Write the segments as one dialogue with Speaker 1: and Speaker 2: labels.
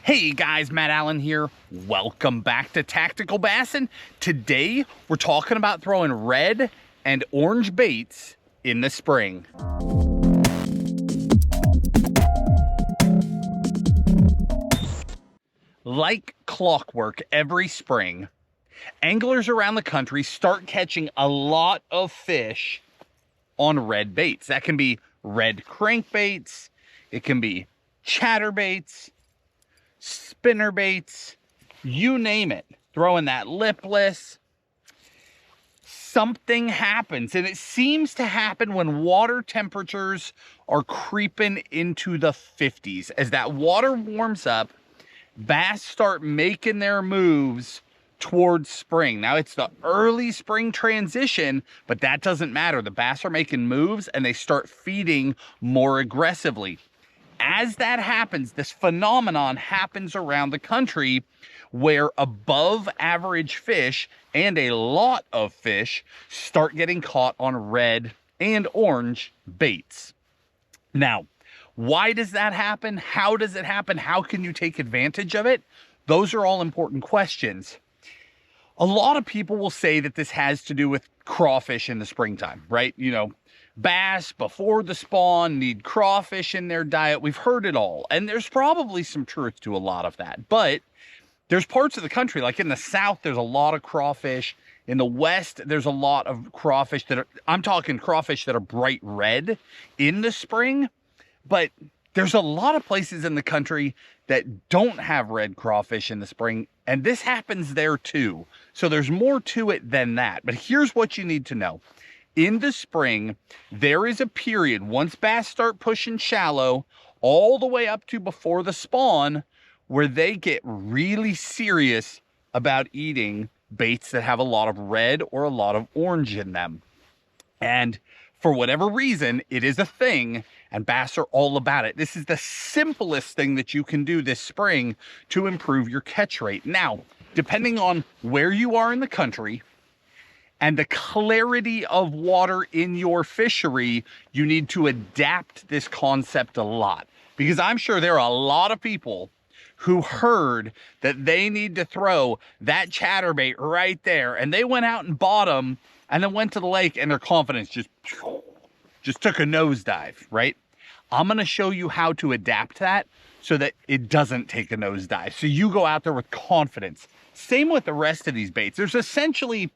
Speaker 1: Hey guys, Matt Allen here. Welcome back to Tactical Bassin. Today, we're talking about throwing red and orange baits in the spring. Like clockwork, every spring, anglers around the country start catching a lot of fish on red baits. That can be red crankbaits, it can be chatterbaits, spinnerbaits, you name it. Throwing that lipless. Something happens, and it seems to happen when water temperatures are creeping into the 50s. As that water warms up, bass start making their moves towards spring. Now, it's the early spring transition, but that doesn't matter. The bass are making moves, and they start feeding more aggressively. As that happens, this phenomenon happens around the country where above average fish and a lot of fish start getting caught on red and orange baits. Now, why does that happen? How does it happen? How can you take advantage of it? Those are all important questions. A lot of people will say that this has to do with crawfish in the springtime, right? You know, bass before the spawn need crawfish in their diet. We've heard it all, and there's probably some truth to a lot of that. But there's parts of the country, like in the South, there's a lot of crawfish. In the West, there's a lot of crawfish that are, I'm talking crawfish that are bright red in the spring. But there's a lot of places in the country that don't have red crawfish in the spring, and this happens there too. So there's more to it than that. But here's what you need to know. In the spring, there is a period, once bass start pushing shallow, all the way up to before the spawn, where they get really serious about eating baits that have a lot of red or a lot of orange in them. And for whatever reason, it is a thing, and bass are all about it. This is the simplest thing that you can do this spring to improve your catch rate. Now, depending on where you are in the country and the clarity of water in your fishery, you need to adapt this concept a lot. Because I'm sure there are a lot of people who heard that they need to throw that chatterbait right there, and they went out and bought them, and then went to the lake, and their confidence just took a nosedive, right? I'm going to show you how to adapt that so that it doesn't take a nosedive. So you go out there with confidence. Same with the rest of these baits. There's essentially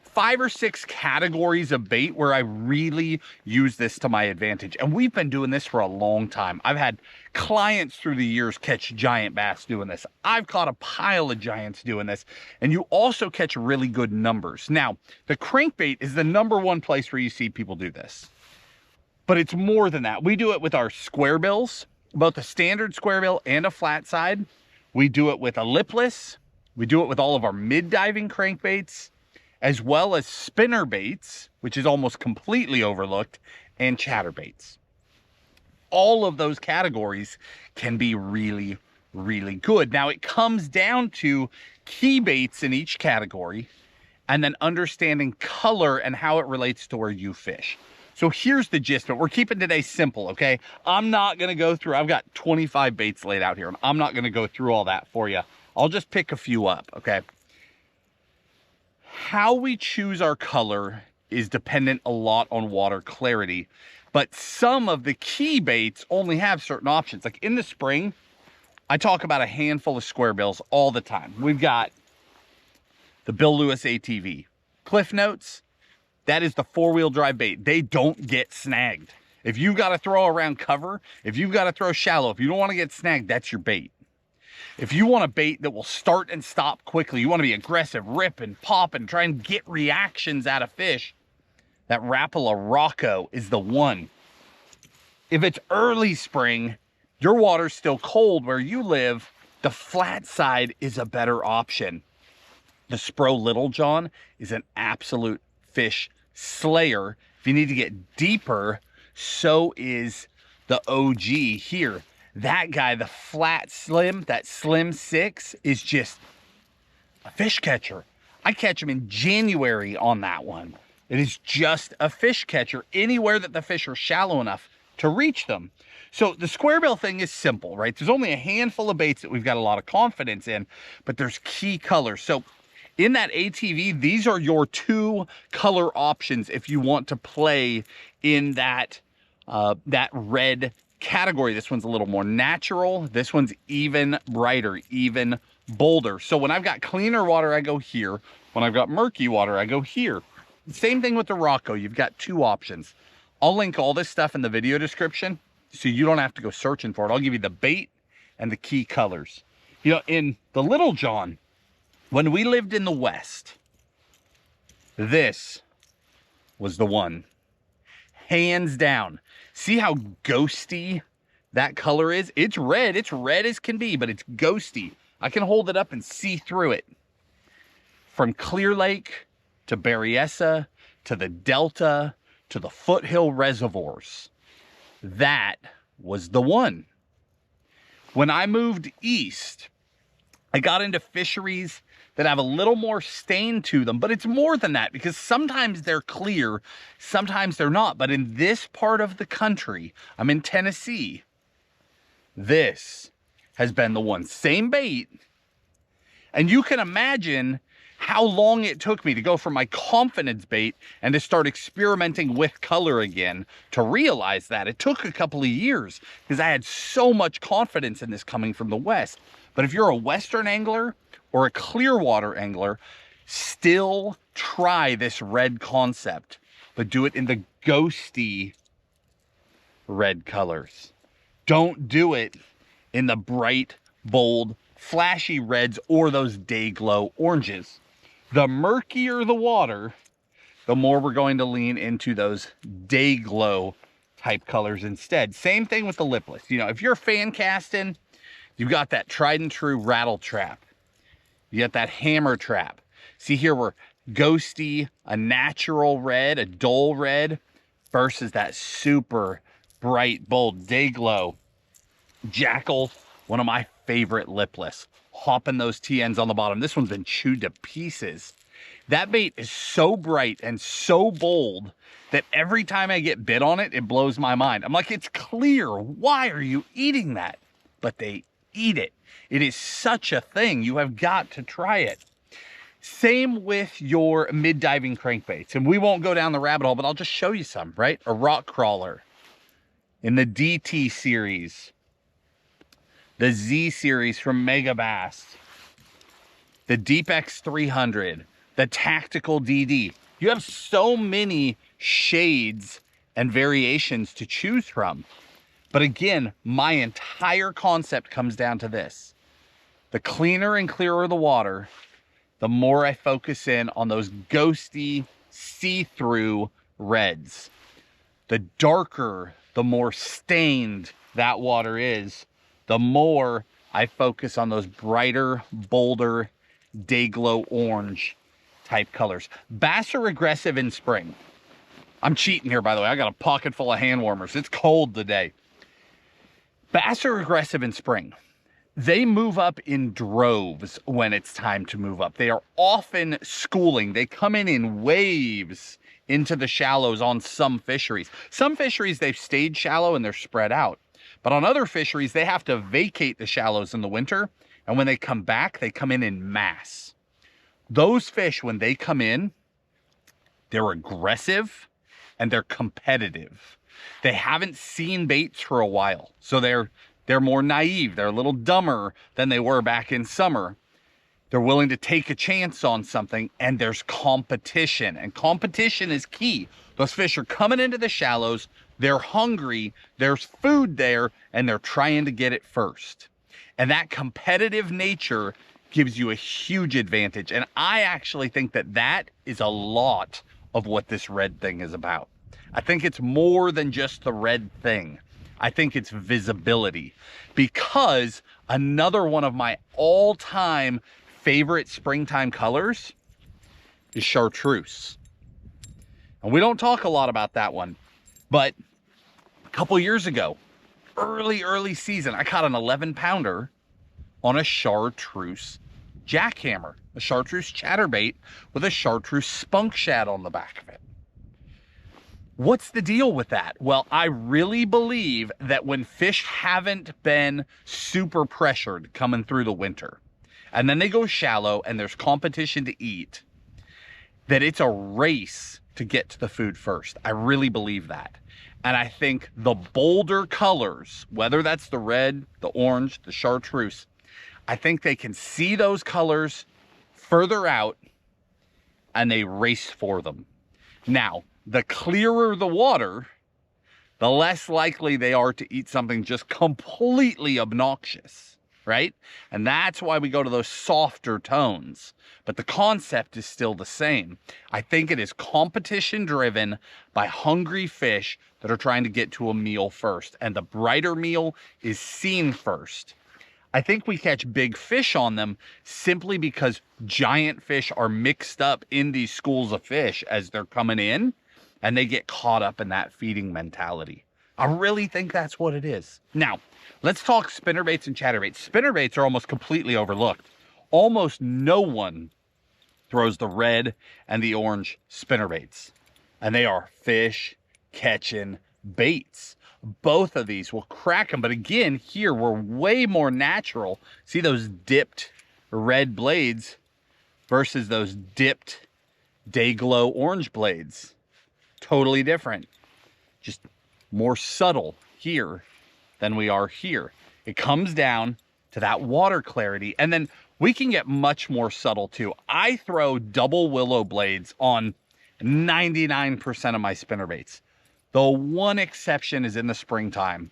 Speaker 1: 5 or 6 categories of bait where I really use this to my advantage. And we've been doing this for a long time. I've had clients through the years catch giant bass doing this. I've caught a pile of giants doing this. And you also catch really good numbers. Now, the crankbait is the #1 place where you see people do this. But it's more than that. We do it with our squarebills, both a standard squarebill and a flat side. We do it with a lipless. We do it with all of our mid-diving crankbaits, as well as spinnerbaits, which is almost completely overlooked, and chatterbaits. All of those categories can be really, really good. Now, it comes down to key baits in each category, and then understanding color and how it relates to where you fish. So here's the gist, but we're keeping today simple, okay? I'm not gonna go through, I've got 25 baits laid out here, and I'm not gonna go through all that for you. I'll just pick a few up, okay? How we choose our color is dependent a lot on water clarity, but some of the key baits only have certain options. Like in the spring, I talk about a handful of square bills all the time. We've got the Bill Lewis ATV. Cliff Notes, that is the 4-wheel drive bait. They don't get snagged. If you've got to throw around cover, if you've got to throw shallow, if you don't want to get snagged, that's your bait. If you want a bait that will start and stop quickly, you want to be aggressive, rip and pop and try and get reactions out of fish, that Rapala Rocco is the one. If it's early spring, your water's still cold where you live, the flat side is a better option. The Spro Little John is an absolute fish slayer. If you need to get deeper, so is the OG here. That guy, the flat slim, that slim 6 is just a fish catcher. I catch them in January on that one. It is just a fish catcher anywhere that the fish are shallow enough to reach them. So the squarebill thing is simple, right? There's only a handful of baits that we've got a lot of confidence in, but there's key colors. So in that ATV, these are your 2 color options if you want to play in that, that red category. This one's a little more natural. This one's even brighter, even bolder. So when I've got cleaner water, I go here. When I've got murky water, I go here. Same thing with the Rocco. You've got 2 options. I'll link all this stuff in the video description so you don't have to go searching for it. I'll give you the bait and the key colors. You know, in the Little John, when we lived in the West, this was the one. Hands down. See how ghosty that color is? It's red as can be, but it's ghosty. I can hold it up and see through it. From Clear Lake to Berryessa to the Delta to the foothill reservoirs, that was the one. When I moved east, I got into fisheries that have a little more stain to them, but it's more than that because sometimes they're clear, sometimes they're not. But in this part of the country, I'm in Tennessee, this has been the one. Same bait. And you can imagine how long it took me to go from my confidence bait and to start experimenting with color again to realize that. It took a couple of years because I had so much confidence in this coming from the West. But if you're a Western angler or a Clearwater angler, still try this red concept, but do it in the ghosty red colors. Don't do it in the bright, bold, flashy reds or those day glow oranges. The murkier the water, the more we're going to lean into those day glow type colors instead. Same thing with the lipless. You know, if you're fan casting, you've got that tried and true rattle trap. You got that hammer trap. See here, we're ghosty, a natural red, a dull red, versus that super bright, bold day glow. Jackal, one of my favorite lipless. Hopping those TNs on the bottom. This one's been chewed to pieces. That bait is so bright and so bold that every time I get bit on it, it blows my mind. I'm like, it's clear. Why are you eating that? But they eat it. It is such a thing. You have got to try it. Same with your mid-diving crankbaits. And we won't go down the rabbit hole, but I'll just show you some, right? A rock crawler in the DT series. The Z series from Mega Bass, the Deep X 300, the Tactical DD. You have so many shades and variations to choose from. But again, my entire concept comes down to this. The cleaner and clearer the water, the more I focus in on those ghosty, see-through reds. The darker, the more stained that water is, the more I focus on those brighter, bolder, day glow orange type colors. Bass are aggressive in spring. I'm cheating here, by the way. I got a pocket full of hand warmers. It's cold today. Bass are aggressive in spring. They move up in droves when it's time to move up. They are often schooling. They come in waves into the shallows on some fisheries. Some fisheries, they've stayed shallow and they're spread out. But on other fisheries, they have to vacate the shallows in the winter. And when they come back, they come in mass. Those fish, when they come in, they're aggressive and they're competitive. They haven't seen baits for a while. So they're more naive. They're a little dumber than they were back in summer. They're willing to take a chance on something, and there's competition. And competition is key. Those fish are coming into the shallows. They're hungry, there's food there, and they're trying to get it first. And that competitive nature gives you a huge advantage. And I actually think that that is a lot of what this red thing is about. I think it's more than just the red thing. I think it's visibility. Because another one of my all-time favorite springtime colors is chartreuse. And we don't talk a lot about that one. But a couple years ago, early season, I caught an 11-pounder on a chartreuse jackhammer, a chartreuse chatterbait with a chartreuse spunk shad on the back of it. What's the deal with that? Well, I really believe that when fish haven't been super pressured coming through the winter, and then they go shallow and there's competition to eat, that it's a race to get to the food first. I really believe that. And I think the bolder colors, whether that's the red, the orange, the chartreuse, I think they can see those colors further out and they race for them. Now, the clearer the water, the less likely they are to eat something just completely obnoxious, right? And that's why we go to those softer tones. But the concept is still the same. I think it is competition driven by hungry fish that are trying to get to a meal first. And the brighter meal is seen first. I think we catch big fish on them simply because giant fish are mixed up in these schools of fish as they're coming in, and they get caught up in that feeding mentality. I really think that's what it is. Now, let's talk spinnerbaits and chatterbaits. Spinnerbaits are almost completely overlooked. Almost no one throws the red and the orange spinnerbaits, and they are fish catching baits. Both of these will crack them, but again, here we're way more natural. See those dipped red blades versus those dipped day glow orange blades. Totally different. Just more subtle here than we are here. It comes down to that water clarity, and then we can get much more subtle too. I throw double willow blades on 99% of my spinnerbaits. The one exception is in the springtime.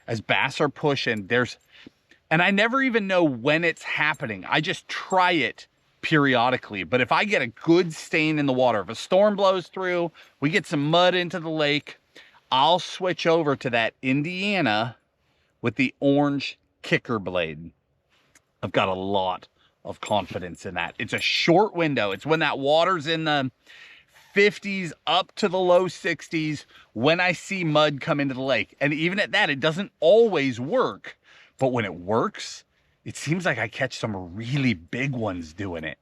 Speaker 1: As bass are pushing, and I never even know when it's happening. I just try it periodically. But if I get a good stain in the water, if a storm blows through, we get some mud into the lake, I'll switch over to that Indiana with the orange kicker blade. I've got a lot of confidence in that. It's a short window. It's when that water's in the 50s up to the low 60s when I see mud come into the lake. And even at that, it doesn't always work. But when it works, it seems like I catch some really big ones doing it.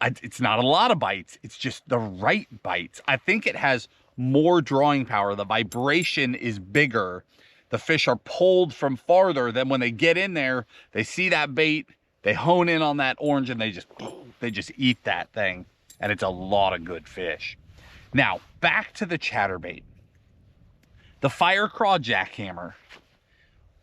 Speaker 1: It's not a lot of bites. It's just the right bites. I think it has more drawing power. The vibration is bigger. The fish are pulled from farther. Then when they get in there, they see that bait, they hone in on that orange, and they just eat that thing. And it's a lot of good fish. Now, back to the chatterbait. The fire craw jackhammer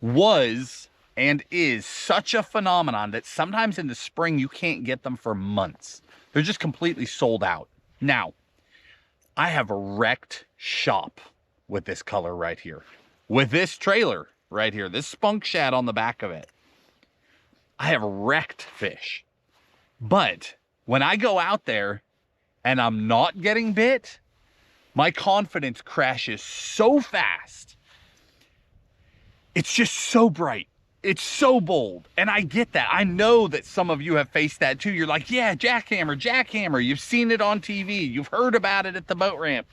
Speaker 1: was and is such a phenomenon that sometimes in the spring you can't get them for months. They're just completely sold out. Now, I have wrecked shop with this color right here. With this trailer right here, this spunk shad on the back of it. I have wrecked fish. But when I go out there and I'm not getting bit, my confidence crashes so fast. It's just so bright. It's so bold. And I get that. I know that some of you have faced that too. You're like, yeah, jackhammer, jackhammer. You've seen it on TV. You've heard about it at the boat ramp.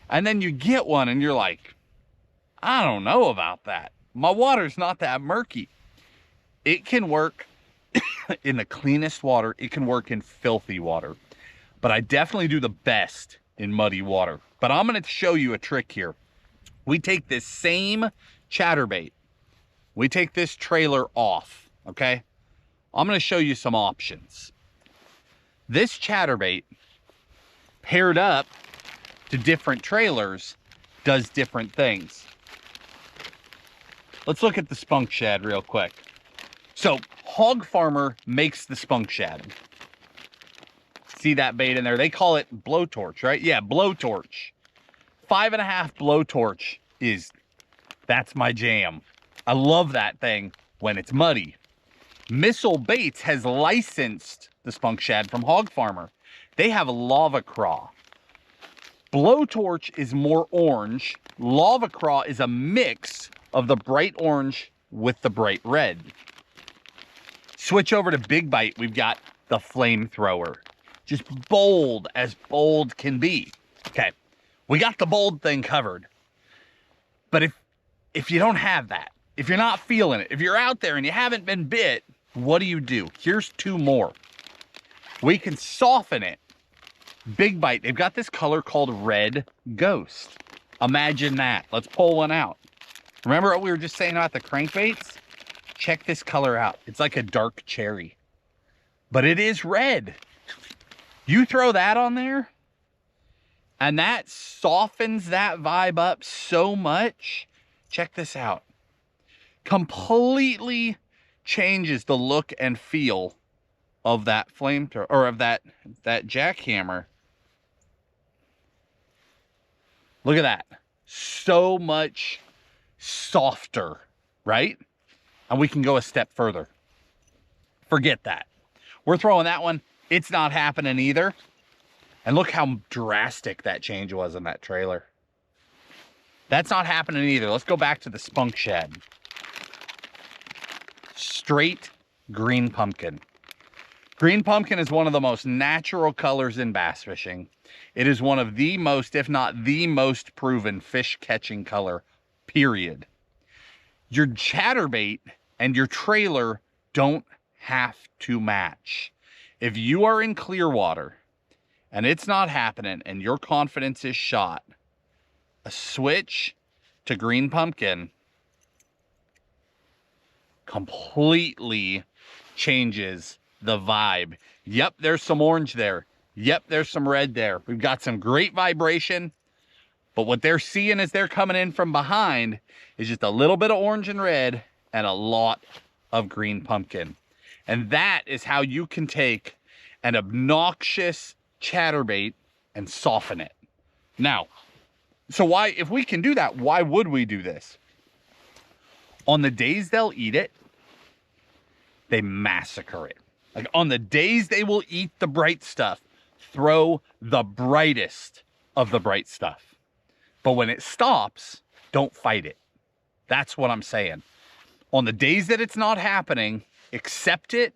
Speaker 1: And then you get one and you're like, I don't know about that. My water's not that murky. It can work in the cleanest water. It can work in filthy water. But I definitely do the best in muddy water. But I'm going to show you a trick here. We take this same chatterbait. We take this trailer off, okay? I'm going to show you some options. This chatterbait paired up to different trailers does different things. Let's look at the spunk shad real quick. So Hog Farmer makes the spunk shad. See that bait in there? They call it blowtorch, right? Yeah, blowtorch. 5.5 blowtorch that's my jam. I love that thing when it's muddy. Missile Baits has licensed the spunk shad from Hog Farmer. They have lava craw. Blowtorch is more orange. Lava craw is a mix of the bright orange with the bright red. Switch over to Big Bite. We've got the flamethrower. Just bold as bold can be. Okay, we got the bold thing covered. But if you don't have that, if you're not feeling it, if you're out there and you haven't been bit, what do? Here's two more. We can soften it. Big Bite, they've got this color called Red Ghost. Imagine that. Let's pull one out. Remember what we were just saying about the crankbaits? Check this color out. It's like a dark cherry, but it is red. You throw that on there, and that softens that vibe up so much. Check this out. Completely changes the look and feel of that flamethrower, or of that jackhammer. Look at that. So much softer, right? And we can go a step further. Forget that. We're throwing that one. It's not happening either. And look how drastic that change was in that trailer. That's not happening either. Let's go back to the spunk shed. Straight green pumpkin. Green pumpkin is one of the most natural colors in bass fishing. It is one of the most, if not the most proven fish catching color, period. Your chatterbait and your trailer don't have to match. If you are in clear water and it's not happening and your confidence is shot, a switch to green pumpkin completely changes the vibe. Yep, there's some orange there. Yep, there's some red there. We've got some great vibration, but what they're seeing as they're coming in from behind is just a little bit of orange and red and a lot of green pumpkin. And that is how you can take an obnoxious chatterbait and soften it. Now, so why, if we can do that, why would we do this? On the days they'll eat it, they massacre it. Like on the days they will eat the bright stuff, throw the brightest of the bright stuff. But when it stops, don't fight it. That's what I'm saying. On the days that it's not happening, accept it,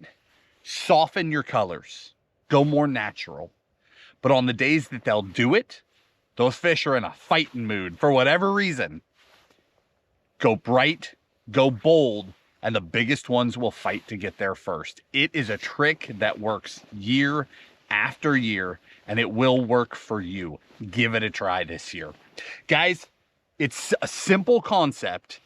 Speaker 1: soften your colors, go more natural. But on the days that they'll do it, those fish are in a fighting mood for whatever reason. Go bright, go bold, and the biggest ones will fight to get there first. It is a trick that works year after year, and it will work for you. Give it a try this year. Guys, it's a simple concept.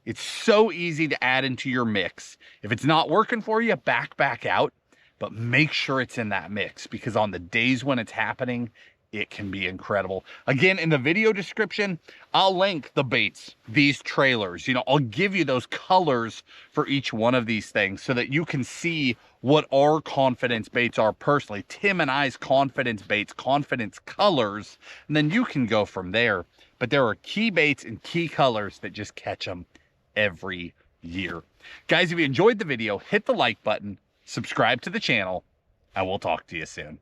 Speaker 1: It's so easy to add into your mix. If it's not working for you, back out, but make sure it's in that mix, because on the days when it's happening, it can be incredible. Again, in the video description, I'll link the baits, these trailers. You know, I'll give you those colors for each one of these things so that you can see what our confidence baits are personally. Tim and I's confidence baits, confidence colors, and then you can go from there. But there are key baits and key colors that just catch them every year. Guys, if you enjoyed the video, hit the like button, subscribe to the channel, and we'll talk to you soon.